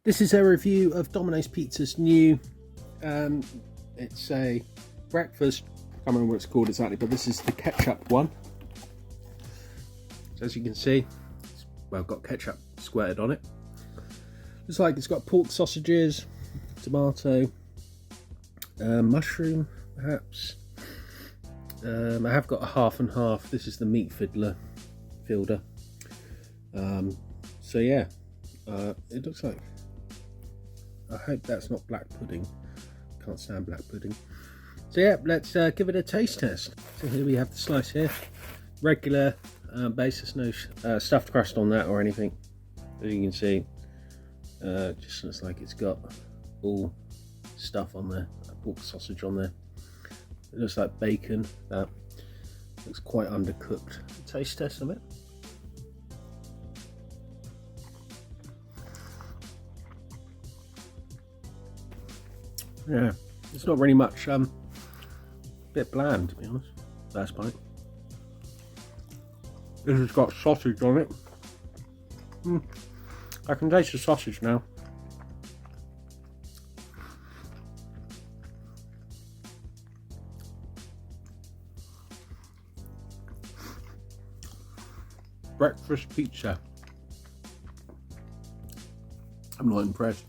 This is a review of Domino's Pizza's new, it's a breakfast, I can't remember what it's called exactly, but this is the ketchup one. So as you can see, I've got ketchup squirted on it. Looks like it's got pork sausages, tomato, mushroom perhaps. I have got a half and half. This is the Meatfielder. So yeah, it looks like, I hope that's not black pudding. Can't stand black pudding. So yeah, let's give it a taste test. So here we have the slice here. Regular basis, no stuffed crust on that or anything. As you can see, just looks like it's got all stuff on there. Pork sausage on there. It looks like bacon. That looks quite undercooked. Taste test of it. Yeah, it's not really much. Bit bland, to be honest. First bite. This has got sausage on it. I can taste the sausage now. Breakfast pizza. I'm not impressed.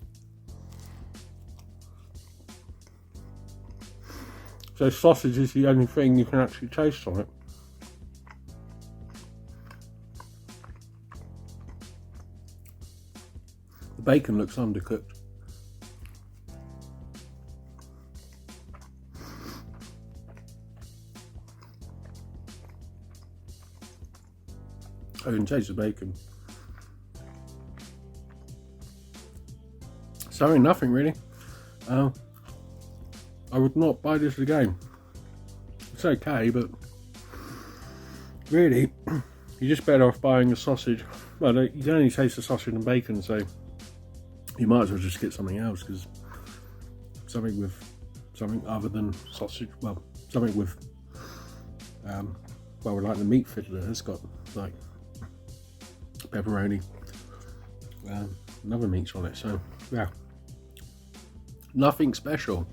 So sausage is the only thing you can actually taste on it. The bacon looks undercooked. I can taste the bacon. So nothing really. I would not buy this again. It's okay, but really, you're just better off buying a sausage. Well, you can only taste the sausage and bacon, so you might as well just get something else, because something with something other than sausage. Well, something with well, like the Meatfielder, it's got like pepperoni, and other meats on it. So yeah, nothing special.